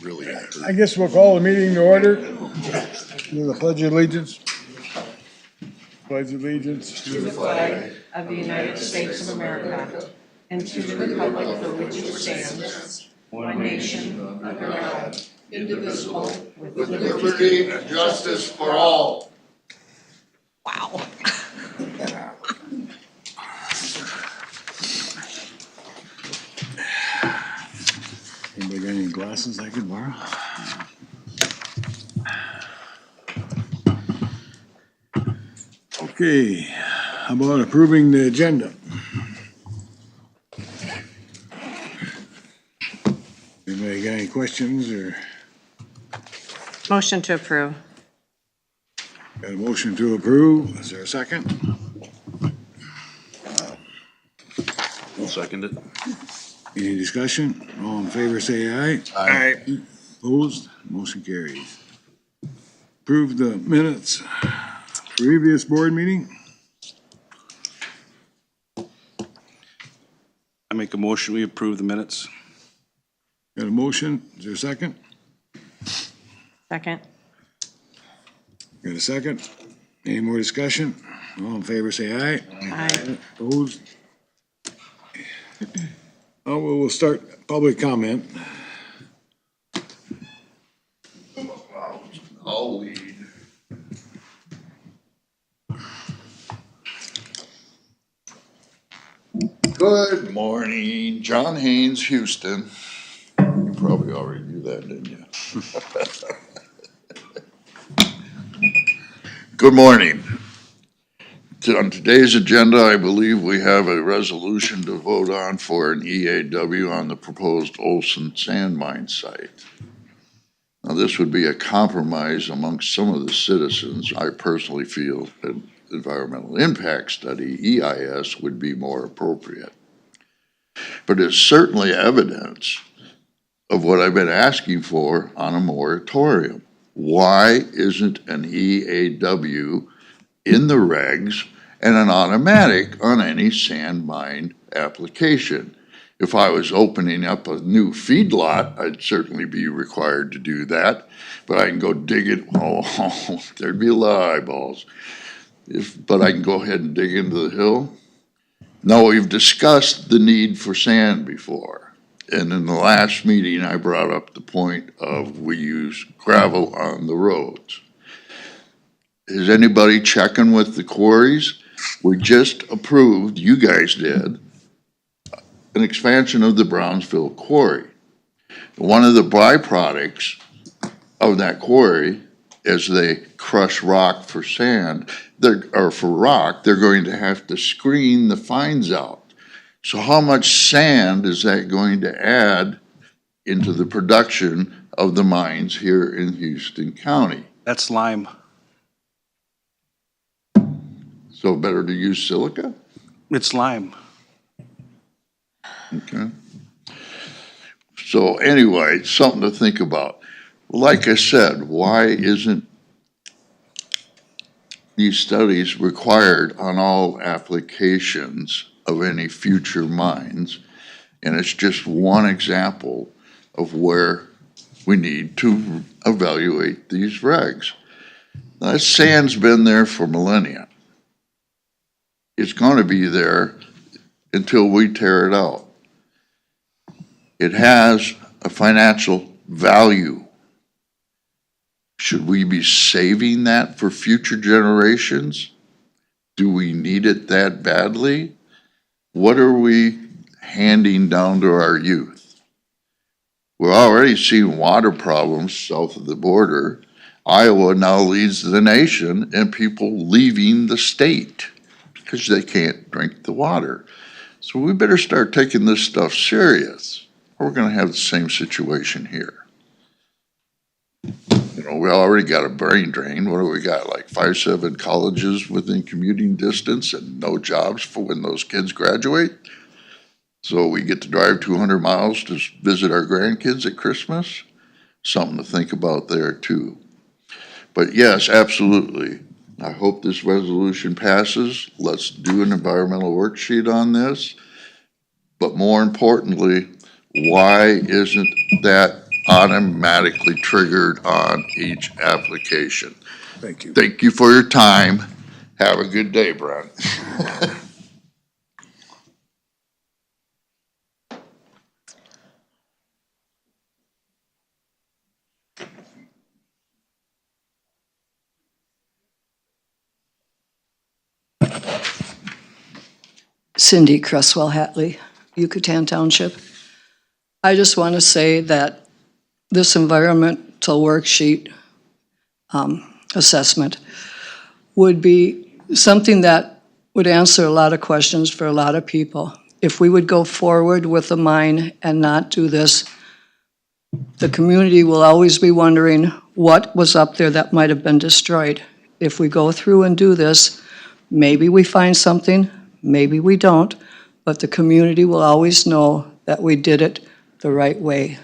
really. I guess we'll call the meeting to order. Do the pledge of allegiance. Pledge of allegiance. To the flag of the United States of America and to the republic for which it stands, one nation, under God, indivisible, with Liberty and justice for all. Wow. Anybody got any glasses I could borrow? Okay, how about approving the agenda? Anybody got any questions or Motion to approve. got a motion to approve? Is there a second? I'll second it. Any discussion? All in favor, say aye. Aye. Opposed? Motion carries. Approve the minutes, previous board meeting? I make a motion, we approve the minutes. Got a motion? Is there a second? Second. Got a second? Any more discussion? All in favor, say aye. Aye. Opposed? Oh, well, we'll start public comment. I'll lead. Good morning, John Haynes, Houston. You probably already knew that, didn't you? Good morning. On today's agenda, I believe we have a resolution to vote on for an EAW on the proposed Olson sand mine site. Now, this would be a compromise amongst some of the citizens. I personally feel an environmental impact study, EIS, would be more appropriate. But it's certainly evidence of what I've been asking for on a moratorium. Why isn't an EAW in the regs and an automatic on any sand mine application? If I was opening up a new feedlot, I'd certainly be required to do that, but I can go dig it, oh, there'd be a lot of eyeballs. But I can go ahead and dig into the hill. No, we've discussed the need for sand before. And in the last meeting, I brought up the point of we use gravel on the roads. Is anybody checking with the quarries? We just approved, you guys did, an expansion of the Brownsville quarry. One of the byproducts of that quarry is they crush rock for sand, for rock, they're going to have to screen the fines out. So how much sand is that going to add into the production of the mines here in Houston County? That's lime. So better to use silica? It's lime. Okay. So anyway, something to think about. Like I said, why isn't these studies required on all applications of any future mines? And it's just one example of where we need to evaluate these regs. Now, that sand's been there for millennia. It's going to be there until we tear it out. It has a financial value. Should we be saving that for future generations? Do we need it that badly? What are we handing down to our youth? We're already seeing water problems south of the border. Iowa now leads the nation in people leaving the state because they can't drink the water. So we better start taking this stuff serious, or we're going to have the same situation here. You know, we already got a brain drain. What do we got? Like 5-7 colleges within commuting distance and no jobs for when those kids graduate. So we get to drive 200 miles to visit our grandkids at Christmas. Something to think about there too. But yes, absolutely. I hope this resolution passes. Let's do an environmental worksheet on this. But more importantly, why isn't that automatically triggered on each application. Thank you. Thank you for your time. Have a good day, Brent. Cindy Cresswell Hatley, Yucatan Township. I just want to say that this environmental worksheet assessment would be something that would answer a lot of questions for a lot of people. If we would go forward with the mine and not do this, the community will always be wondering what was up there that might have been destroyed. If we go through and do this, maybe we find something, maybe we don't, but the community will always know that we did it the right way.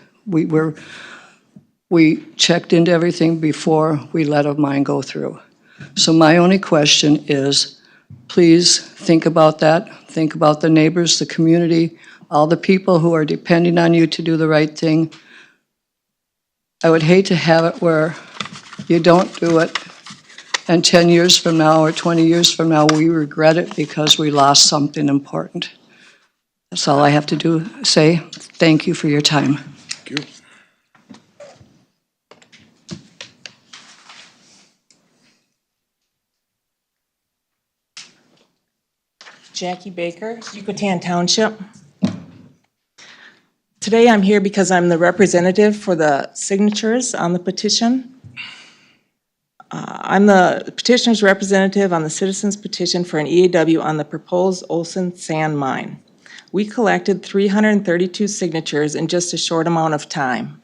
We checked into everything before we let a mine go through. So my only question is, please think about that. Think about the neighbors, the community, all the people who are depending on you to do the right thing. I would hate to have it where you don't do it, and 10 years from now or 20 years from now, we regret it because we lost something important. That's all I have to say. Thank you for your time. Thank you. Jackie Baker, Yucatan Township. Today I'm here because I'm the representative for the signatures on the petition. I'm the petitioner's representative on the citizens petition for an EAW on the proposed Olson sand mine. We collected 332 signatures in just a short amount of time.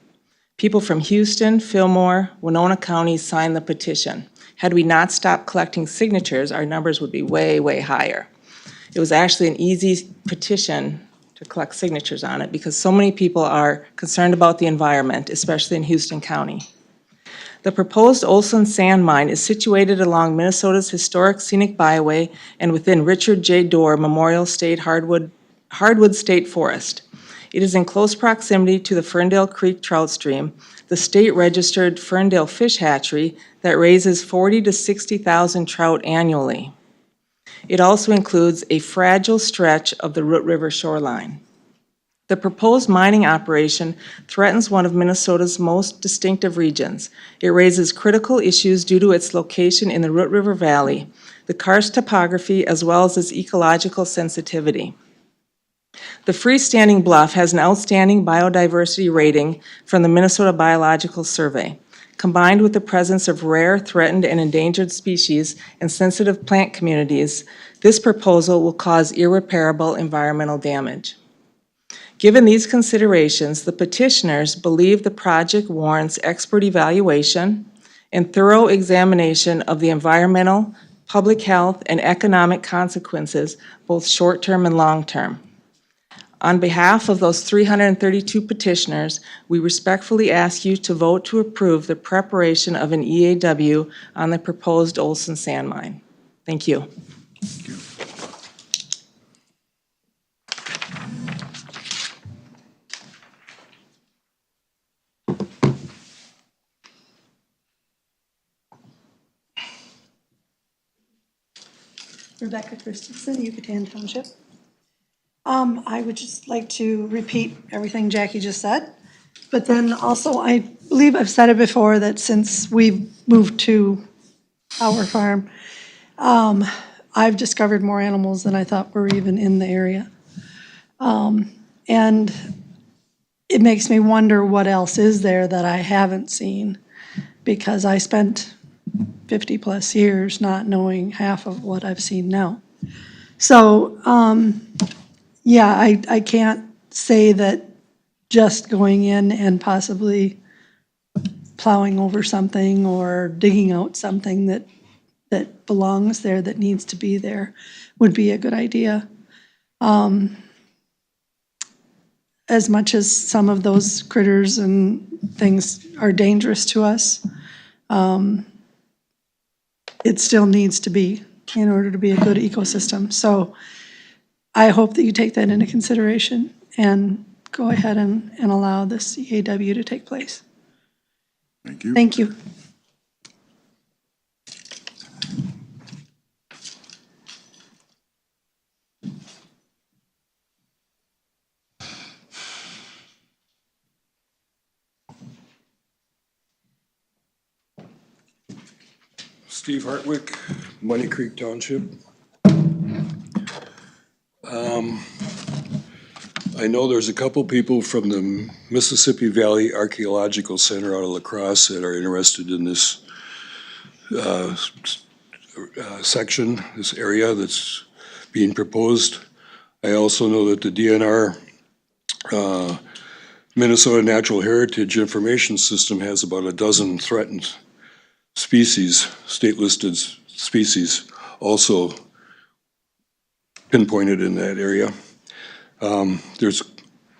People from Houston, Fillmore, Winona counties signed the petition. Had we not stopped collecting signatures, our numbers would be way, way higher. It was actually an easy petition to collect signatures on it because so many people are concerned about the environment, especially in Houston County. The proposed Olson sand mine is situated along Minnesota's historic scenic byway and within Richard J. Dorr Memorial State Hardwood State Forest. It is in close proximity to the Ferndale Creek trout stream, the state-registered Ferndale Fish Hatchery that raises 40,000 to 60,000 trout annually. It also includes a fragile stretch of the Root River shoreline. The proposed mining operation threatens one of Minnesota's most distinctive regions. It raises critical issues due to its location in the Root River Valley, the karst topography, as well as its ecological sensitivity. The freestanding bluff has an outstanding biodiversity rating from the Minnesota Biological Survey. Combined with the presence of rare, threatened, and endangered species and sensitive plant communities, this proposal will cause irreparable environmental damage. Given these considerations, the petitioners believe the project warrants expert evaluation and thorough examination of the environmental, public health, and economic consequences, both short-term and long-term. On behalf of those 332 petitioners, we respectfully ask you to vote to approve the preparation of an EAW on the proposed Olson sand mine. Thank you. Rebecca Christensen, Yucatan Township. I would just like to repeat everything Jackie just said, but then also I believe I've said it before that since we've moved to our farm, I've discovered more animals than I thought were even in the area. And it makes me wonder what else is there that I haven't seen, because I spent 50 plus years not knowing half of what I've seen now. So, yeah, I can't say that just going in and possibly plowing over something or digging out something that belongs there, that needs to be there, would be a good idea. As much as some of those critters and things are dangerous to us, it still needs to be in order to be a good ecosystem. So I hope that you take that into consideration and go ahead and allow this EAW to take place. Thank you. Thank you. Steve Hartwick, Money Creek Township. I know there's a couple people from the Mississippi Valley Archaeological Center out of La Crosse that are interested in this section, this area that's being proposed. I also know that the DNR Minnesota Natural Heritage Information System has about a dozen threatened species, state-listed species, also pinpointed in that area. There's,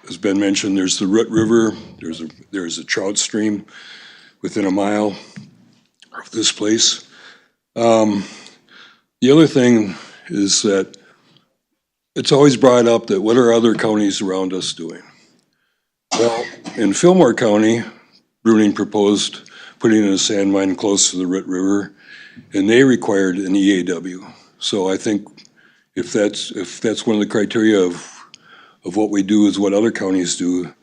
as been mentioned, there's the Root River, there's a trout stream within a mile of this place. The other thing is that it's always brought up that what are other counties around us doing? Well, in Fillmore County, Bruning proposed putting in a sand mine close to the Root River, and they required an EAW. So I think if that's one of the criteria of what we do is what other counties do,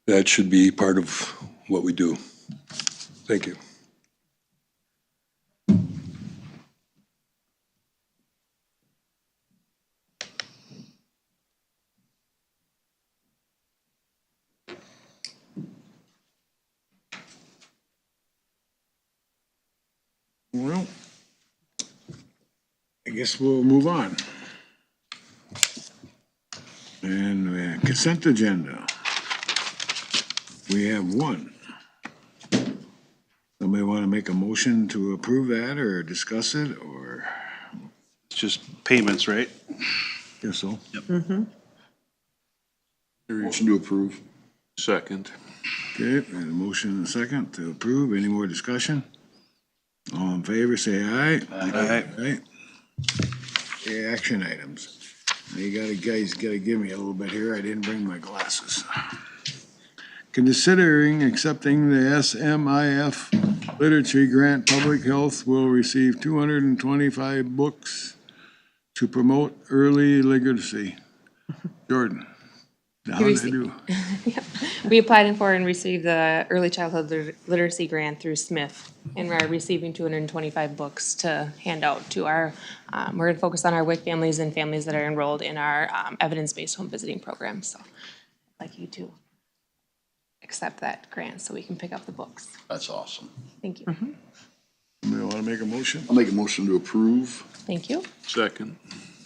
that should be part of what we do. Thank you. Well, I guess we'll move on. And consent agenda. We have one. Somebody want to make a motion to approve that or discuss it or? It's just payments, right? Guess so. Motion to approve. Second. Okay, and a motion and a second to approve. Any more discussion? All in favor, say aye. Aye. Aye. Okay, action items. Now you guys gotta give me a little bit here. I didn't bring my glasses. Considering accepting the SMIF Literacy Grant, Public Health will receive 225 books to promote early literacy. Jordan, how did I do? We applied for and received the Early Childhood Literacy Grant through SMIF, and we're receiving 225 books to hand out to our, we're gonna focus on our WIC families and families that are enrolled in our evidence-based home visiting program, so I'd like you to accept that grant so we can pick up the books. That's awesome. Thank you. Somebody wanna make a motion? I'll make a motion to approve. Thank you. Second.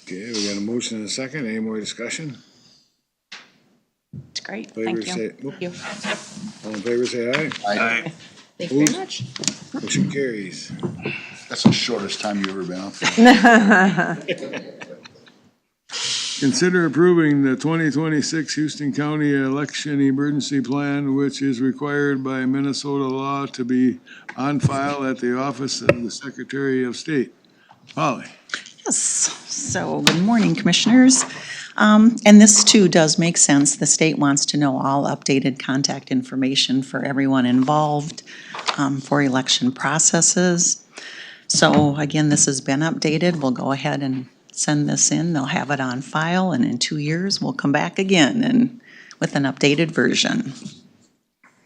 Okay, we got a motion and a second. Any more discussion? It's great. Favor Thank you. say- Thank you. All in favor, say aye. Aye. Thank you very much. Motion carries. That's the shortest time you've ever been out there. Consider approving the 2026 Houston County Election Emergency Plan, which is required by Minnesota law to be on file at the Office of the Secretary of State. Polly? Yes, so good morning, Commissioners. And this too does make sense. The state wants to know all updated contact information for everyone involved for election processes. So again, this has been updated. We'll go ahead and send this in. They'll have it on file, and in 2 years, we'll come back again and with an updated version.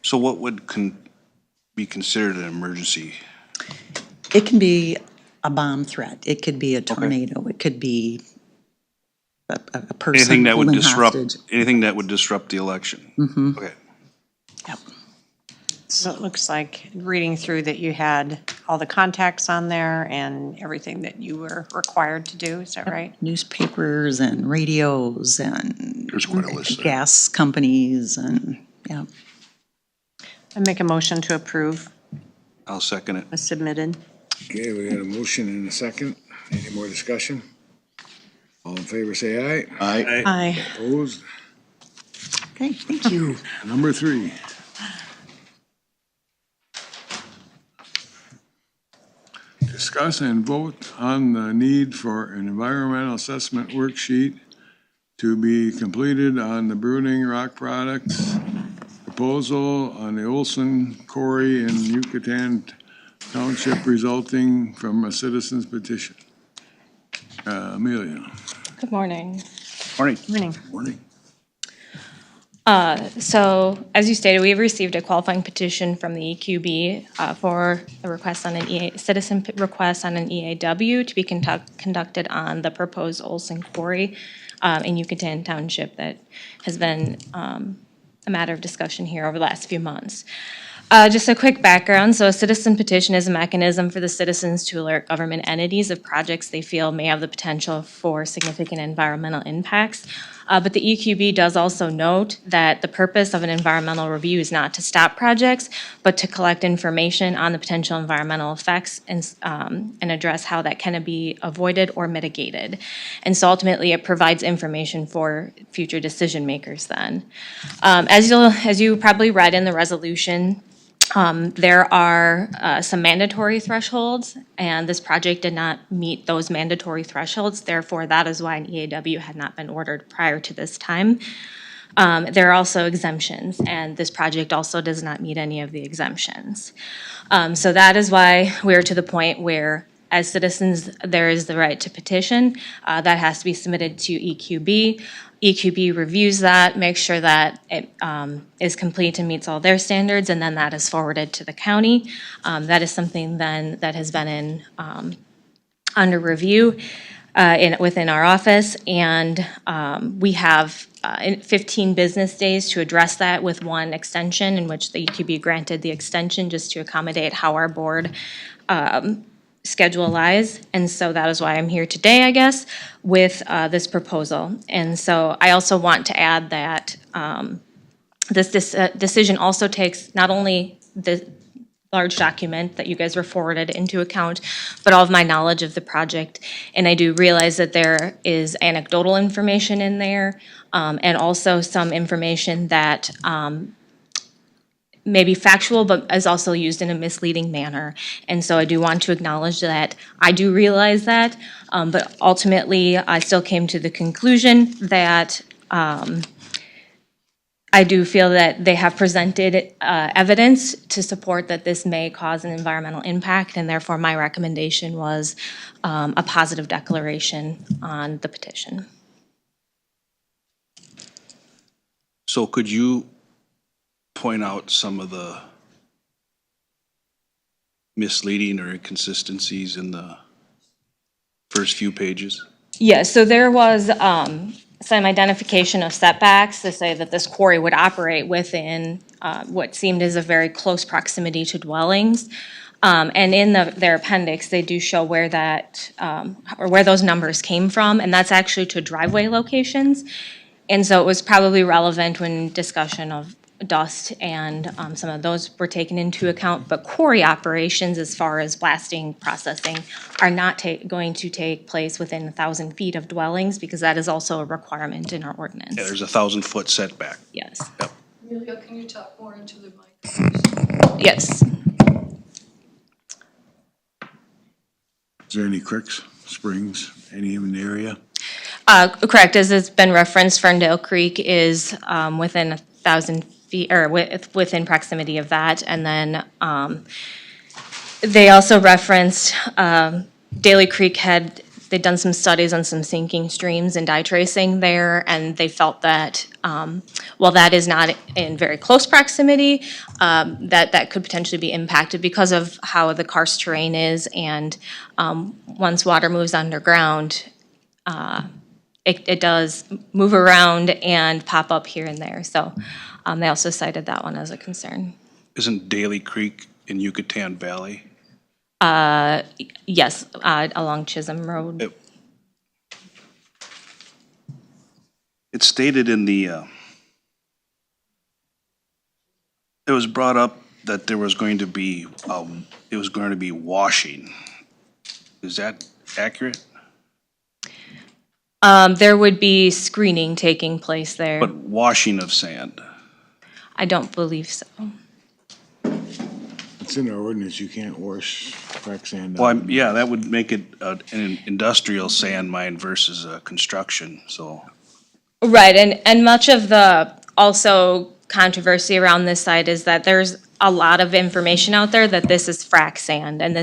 So what would be considered an emergency? It can be a bomb threat. It could be a tornado. It could be a person Anything that would holding disrupt, hostage. anything that would disrupt the election? Okay. Yep. So it looks like, reading through, that you had all the contacts on there and everything that you were required to do, is that right? Newspapers and radios and There's quite a list there. gas companies and, yeah. I make a motion to approve I'll second it. as submitted. Okay, we got a motion and a second. Any more discussion? All in favor, say aye. Aye. Aye. Opposed? Okay, thank you. Number 3. Discuss and vote on the need for an environmental assessment worksheet to be completed on the Bruning Rock Products proposal on the Olson Quarry in Yucatan Township resulting from a citizen's petition. Amelia. Good morning. Morning. Morning. So, as you stated, we have received a qualifying petition from the EQB for a request on an citizen request on an EAW to be conducted on the proposed Olson Quarry in Yucatan Township that has been a matter of discussion here over the last few months. Just a quick background. So a citizen petition is a mechanism for the citizens to alert government entities of projects they feel may have the potential for significant environmental impacts. But the EQB does also note that the purpose of an environmental review is not to stop projects, but to collect information on the potential environmental effects and address how that can be avoided or mitigated. And so ultimately, it provides information for future decision makers then. As you probably read in the resolution, there are some mandatory thresholds, and this project did not meet those mandatory thresholds. Therefore, that is why an EAW had not been ordered prior to this time. There are also exemptions, and this project also does not meet any of the exemptions. So that is why we're to the point where, as citizens, there is the right to petition. That has to be submitted to EQB. EQB reviews that, makes sure that it is complete and meets all their standards, and then that is forwarded to the county. That is something then that has been under review within our office, and we have 15 business days to address that with one extension in which the EQB granted the extension just to accommodate how our board schedule lies, and so that is why I'm here today, I guess, with this proposal. And so I also want to add that this decision also takes not only the large document that you guys were forwarded into account, but all of my knowledge of the project. And I do realize that there is anecdotal information in there, and also some information that may be factual, but is also used in a misleading manner. And so I do want to acknowledge that I do realize that, but ultimately I still came to the conclusion that I do feel that they have presented evidence to support that this may cause an environmental impact, and therefore my recommendation was a positive declaration on the petition. So could you point out some of the misleading or inconsistencies in the first few pages? Yes, so there was some identification of setbacks to say that this quarry would operate within what seemed as a very close proximity to dwellings. And in their appendix, they do show where that, or where those numbers came from, and that's actually to driveway locations. And so it was probably relevant when discussion of dust and some of those were taken into account, but quarry operations, as far as blasting, processing, are not going to take place within 1,000 feet of dwellings, because that is also a requirement in our ordinance. Yeah, there's a 1,000-foot setback. Yes. Yep. Amelia, can you talk more into the mic? Yes. Is there any creeks, springs, any in the area? Correct. As it's been referenced, Ferndale Creek is within 1,000 feet, or within proximity of that. And then they also referenced Daly Creek they'd done some studies on some sinking streams and dye tracing there, and they felt that while that is not in very close proximity, that could potentially be impacted because of how the karst terrain is, and once water moves underground, it does move around and pop up here and there. So they also cited that one as a concern. Isn't Daly Creek in Yucatan Valley? Yes, along Chisholm Road. It's stated in the, it was brought up that there was going to be, it was going to be washing. Is that accurate? There would be screening taking place there. But washing of sand? I don't believe so. It's in our ordinance, you can't wash crack sand. Well, yeah, that would make it an industrial sand mine versus a construction, so. Right, and much of the also controversy around this site is that there's a lot of information out there that this is frac sand, and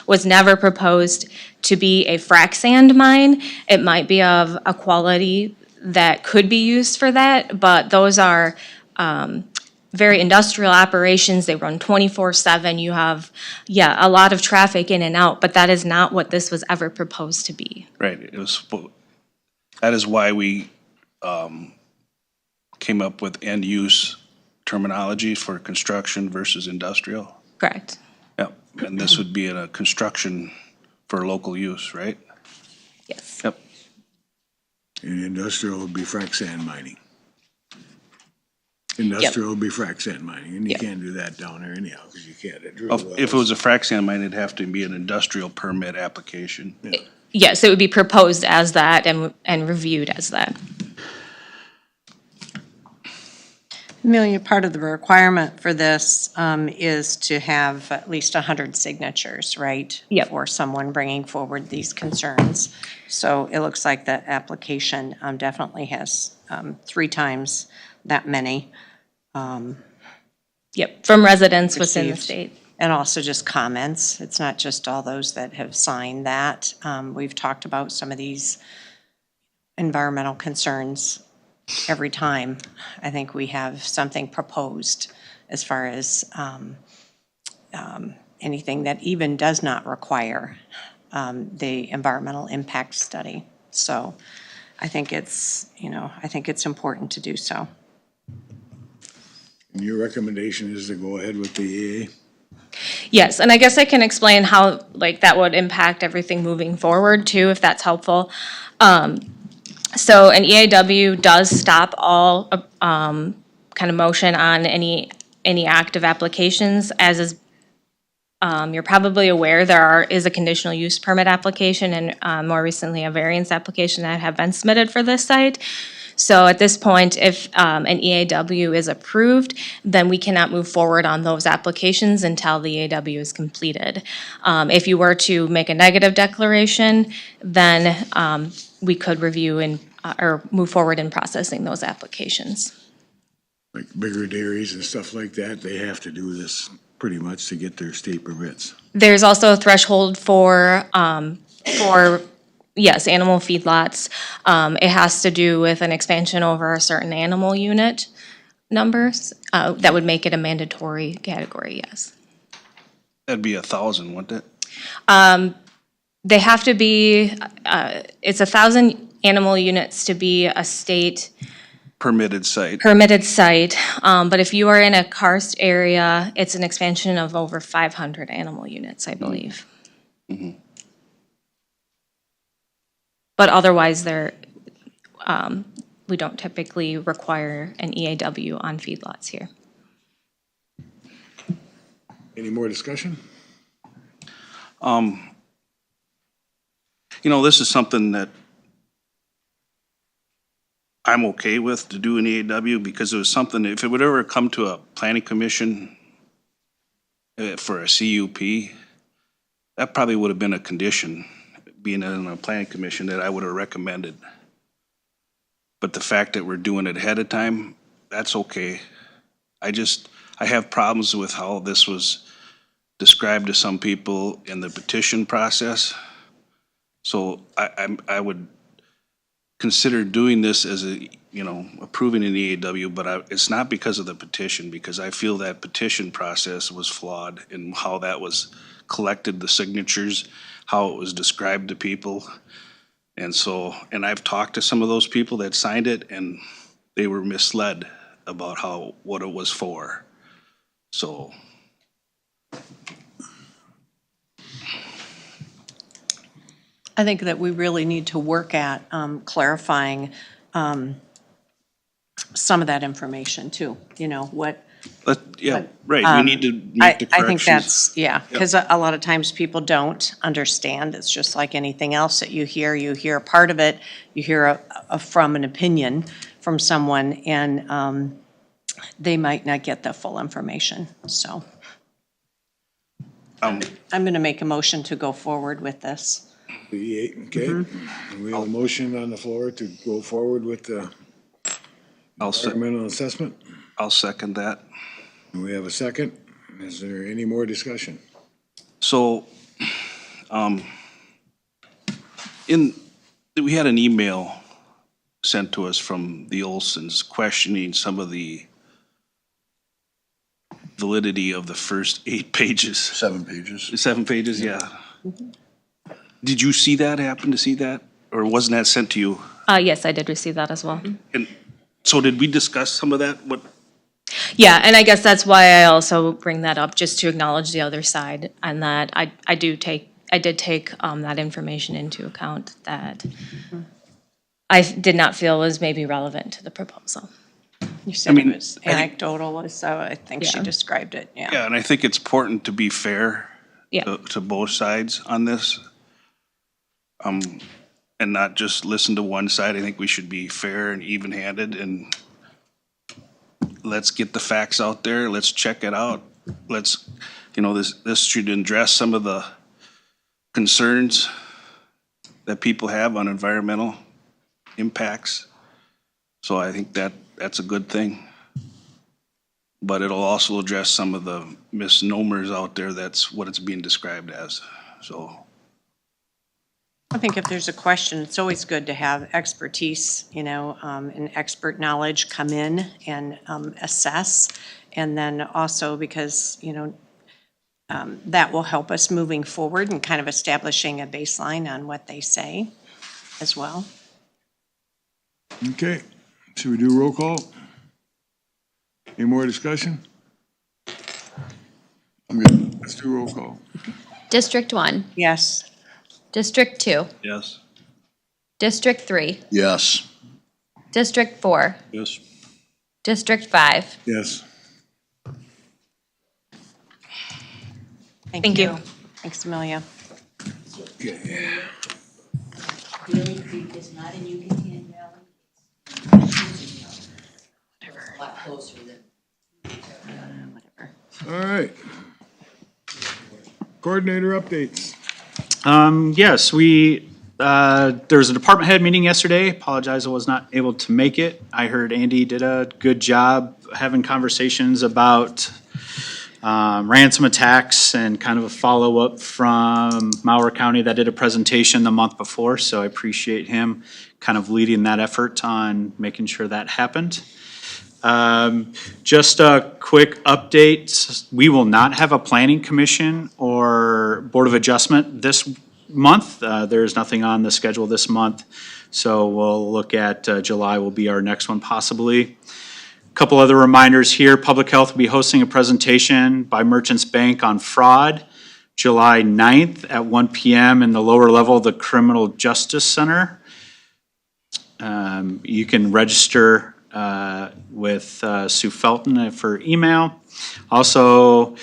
was never proposed to be a frac sand mine. It might be of a quality that could be used for that, but those are very industrial operations. They run 24/7. You have, a lot of traffic in and out, but that is not what this was ever proposed to be. Right, that is why we came up with end-use terminology for construction versus industrial. Correct. Yep, and this would be in a construction for local use, right? Yes. Yep. And industrial would be frac sand mining. Industrial would be frac sand mining, and you Yep. can't do that down there anyhow, because you can't drill Well, wells. if it was a frac sand mine, it'd have to be an industrial permit application. Yes, it would be proposed as that and reviewed as that. Amelia, part of the requirement for this is to have at least 100 signatures, right? Yep. For someone bringing forward these concerns. So it looks like that application definitely has 3 times that many. Yep, from residents within the Received. state. And also just comments. It's not just all those that have signed that. We've talked about some of these environmental concerns every time. I think we have something proposed as far as anything that even does not require the environmental impact study. So I think it's important to do so. And your recommendation is to go ahead with the EA? Yes, and I guess I can explain how, that would impact everything moving forward too, if that's helpful. So an EAW does stop all, kind of motion on any active applications, as is, you're probably aware, is a conditional use permit application and, more recently, a variance application that have been submitted for this site. So at this point, if an EAW is approved, then we cannot move forward on those applications until the EAW is completed. If you were to make a negative declaration, then we could review or move forward in processing those applications. Like bigger dairies and stuff like that, they have to do this pretty much to get their state permits. There's also a threshold for yes, animal feedlots. It has to do with an expansion over a certain animal unit numbers, that would make it a mandatory category, yes. That'd be 1,000, wouldn't it? They have to be, it's 1,000 animal units to be a state Permitted site. permitted site. But if you are in a karst area, it's an expansion of over 500 animal units, I believe. Mhm. But otherwise, we don't typically require an EAW on feedlots here. Any more discussion? This is something that I'm okay with to do an EAW, because it was something, if it would ever come to a planning commission for a CUP, that probably would have been a condition, being in a planning commission, that I would have recommended. But the fact that we're doing it ahead of time, that's okay. I have problems with how this was described to some people in the petition process. So I would consider doing this as approving an EAW, but it's not because of the petition, because I feel that petition process was flawed in how that was collected, the signatures, how it was described to people. And I've talked to some of those people that signed it, and they were misled about what it was for. So. I think that we really need to work at clarifying some of that information too, what. Yeah, right, we need to make the corrections. I think that's, because a lot of times people don't understand. It's just like anything else that you hear part of it, you hear from an opinion from someone, and they might not get the full information, so. I'm going to make a motion to go forward with this. The EA, okay. And we have a motion on the floor to go forward with the environmental assessment. I'll second that. We have a second. Is there any more discussion? So, we had an email sent to us from the Olsons questioning some of the validity of the first 8 pages. 7 pages. 7 pages, yeah. Did you see that, happen to see that? Or wasn't that sent to you? Yes, I did receive that as well. And so did we discuss some of that? What, Yeah, and I guess that's why I also bring that up, just to acknowledge the other side, and that I did take that information into account that I did not feel was maybe relevant to the proposal. You said mean, it was anecdotal, so I think she Yeah. described it, yeah. yeah, and I think it's important to be fair Yeah. to both sides on this. And not just listen to one side. I think we should be fair and even-handed, and let's get the facts out there. Let's check it out. Let's, this should address some of the concerns that people have on environmental impacts. So I think that's a good thing. But it'll also address some of the misnomers out there. That's what it's being described as, so. I think if there's a question, it's always good to have expertise, and expert knowledge come in and assess. And then also because, that will help us moving forward and kind of establishing a baseline on what they say as well. Okay, should we do roll call? Any more discussion? I'm good. Let's do roll call. District 1, Yes. District 2, Yes. District 3, Yes. District 4, Yes. District 5. Yes. Thank you. Thanks, Amelia. Okay. Bailey Creek is not in Yucatan Valley. It's a lot closer than. All right. Coordinator updates. Yes, there was a department head meeting yesterday. Apologize I was not able to make it. I heard Andy did a good job having conversations about ransom attacks and kind of a follow-up from Malheur County that did a presentation the month before. So I appreciate him kind of leading that effort on making sure that happened. Just a quick update. We will not have a planning commission or board of adjustment this month. There's nothing on the schedule this month. So we'll look at July will be our next one possibly. A couple other reminders here. Public Health will be hosting a presentation by Merchants Bank on fraud, July 9th at 1 p.m. in the lower level of the Criminal Justice Center. You can register with Sue Felton for email. Also,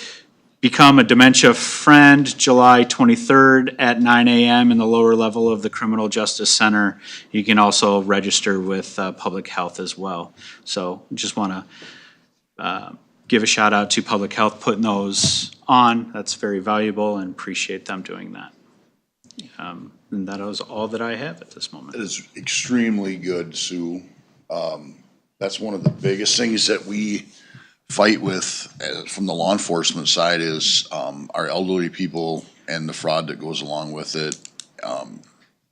become a dementia friend, July 23rd at 9 a.m. in the lower level of the Criminal Justice Center. You can also register with Public Health as well. So just want to give a shout out to Public Health putting those on. That's very valuable and appreciate them doing that. And that is all that I have at this moment. It is extremely good, Sue. That's one of the biggest things that we fight with from the law enforcement side is our elderly people and the fraud that goes along with it.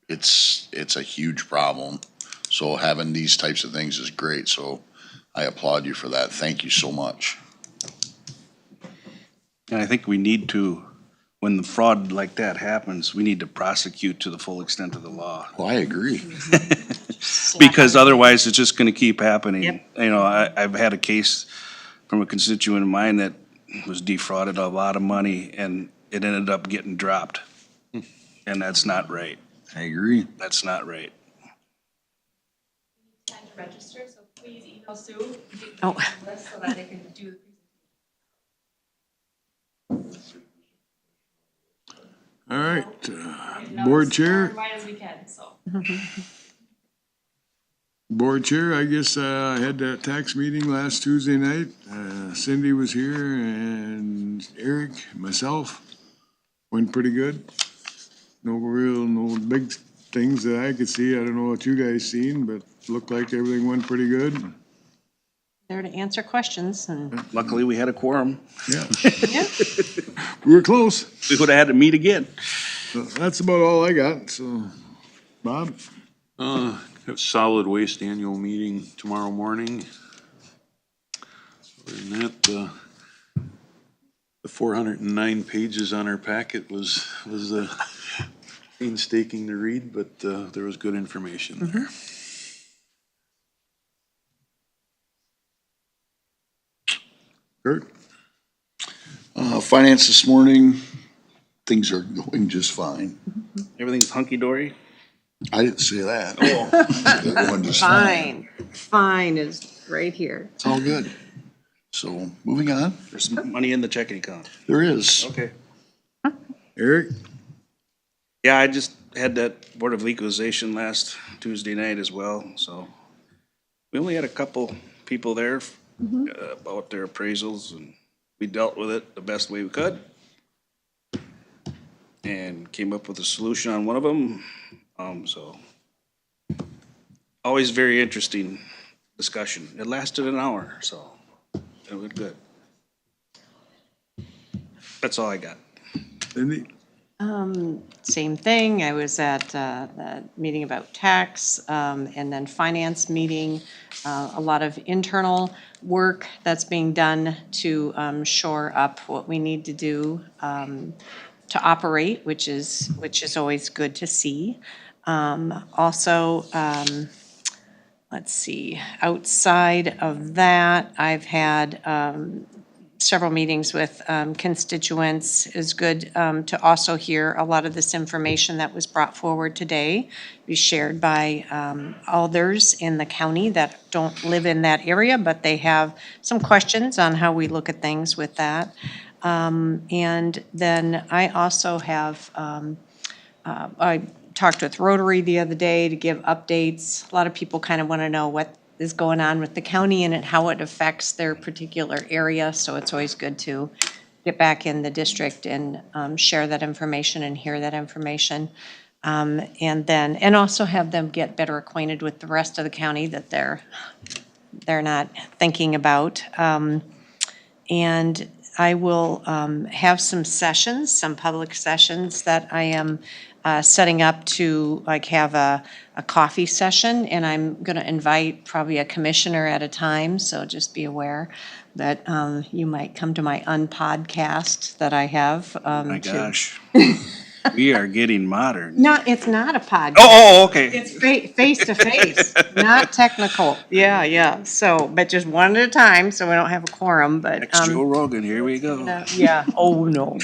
It's a huge problem. So having these types of things is great. So I applaud you for that. Thank you so much. And I think we need to, when the fraud like that happens, we need to prosecute to the full extent of the law. Well, I agree. Because otherwise, it's just gonna keep happening. Yep. I've had a case from a constituent of mine that was defrauded of a lot of money, and it ended up getting dropped. And that's not right. I agree. That's not right. Time to register, so please email Sue. Oh. So that they can do the All right. Board chair. Right as we can, so. Board Chair, I guess I had that tax meeting last Tuesday night. Cindy was here and Eric, myself. Went pretty good. No big things that I could see. I don't know what you guys seen, but looked like everything went pretty good. there to answer questions and. Luckily, we had a quorum. Yeah, Yeah. we were close. We would have had to meet again. So that's about all I got, so, Bob? Have solid waste annual meeting tomorrow morning. Other than that, the 409 pages on our packet was painstaking to read, but there was good information there. Kurt? Finance this morning, things are going just fine. Everything's hunky-dory. I didn't say that. They're going just fine. Fine is right here. It's all good. So, moving on. There's money in the checking account. There is. Okay. Eric? Yeah, I just had that Board of Equalization last Tuesday night as well, so we only had a couple people there about their appraisals, and we dealt with it the best way we could and came up with a solution on one of them. So always very interesting discussion. It lasted an hour, so it went good. That's all I got. Cindy? Same thing. I was at the meeting about tax and then finance meeting. A lot of internal work that's being done to shore up what we need to do to operate, which is always good to see. Also, let's see, outside of that, I've had several meetings with constituents. It's good to also hear a lot of this information that was brought forward today be shared by others in the county that don't live in that area, but they have some questions on how we look at things with that. And then I also have, I talked with Rotary the other day to give updates. A lot of people kind of want to know what is going on with the county and how it affects their particular area, so it's always good to get back in the district and share that information and hear that information. And also have them get better acquainted with the rest of the county that they're not thinking about. And I will have some sessions, some public sessions that I am setting up to like have a coffee session, and I'm going to invite probably a commissioner at a time, so just be aware that you might come to my unpodcast that I have. My gosh. We are getting modern. No, it's not a podcast. Oh, okay. It's face to face, not technical. Yeah. So, but just one at a time, so we don't have a quorum, but. Next Joe Rogan, here we go. Yeah, oh, no.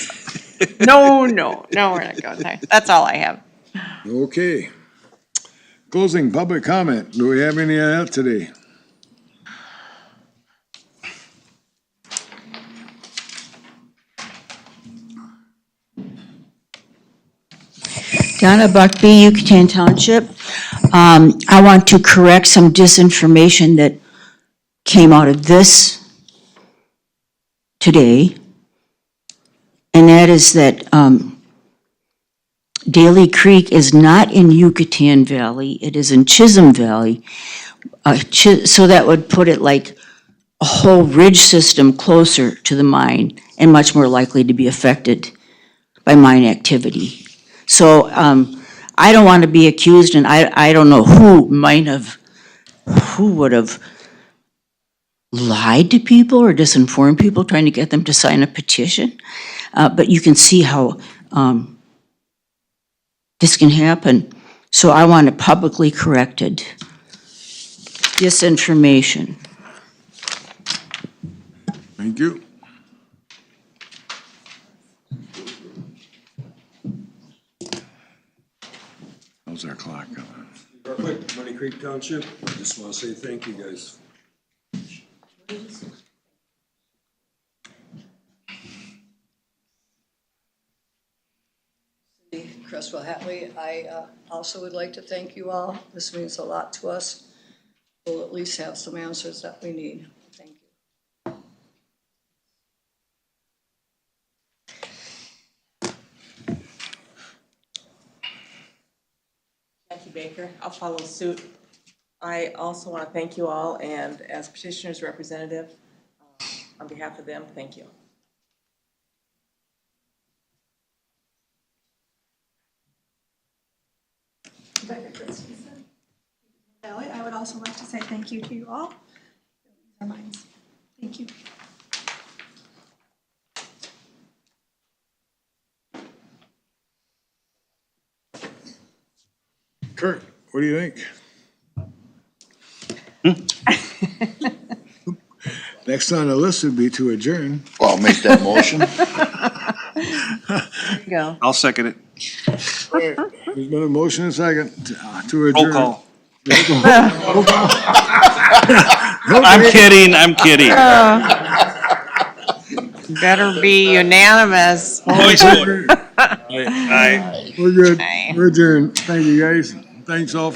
No, we're not going there. That's all I have. Okay. Closing public comment. Do we have any of that today? Donna Buckby, Yucatan Township. I want to correct some disinformation that came out of this today. And that is that Daly Creek is not in Yucatan Valley, it is in Chisholm Valley. So that would put it like a whole ridge system closer to the mine and much more likely to be affected by mine activity. So I don't want to be accused, and I don't know who would have lied to people or disinformed people trying to get them to sign a petition. But you can see how this can happen. So I want it publicly corrected. Disinformation. Thank you. How's our clock going? Real quick, Money Creek Township, I just want to say thank you guys. Cresswell Hatley, I also would like to thank you all. This means a lot to us. We'll at least have some answers that we need. Thank you. Jackie Baker, I'll follow suit. I also want to thank you all, and as petitioner's representative, on behalf of them, thank you. Rebecca Christensen, Valley, I would also like to say thank you to you all. These are mine. Thank you. Kurt, what do you think? Next on the list would be to adjourn. Well, I'll make that motion. There you go. I'll second it. There's been a motion and a second to Roll adjourn. call. I'm kidding, I'm kidding. Better be unanimous. Voice vote. Aye. We're good. Aye. We're adjourned. Thank you, guys. Thanks all.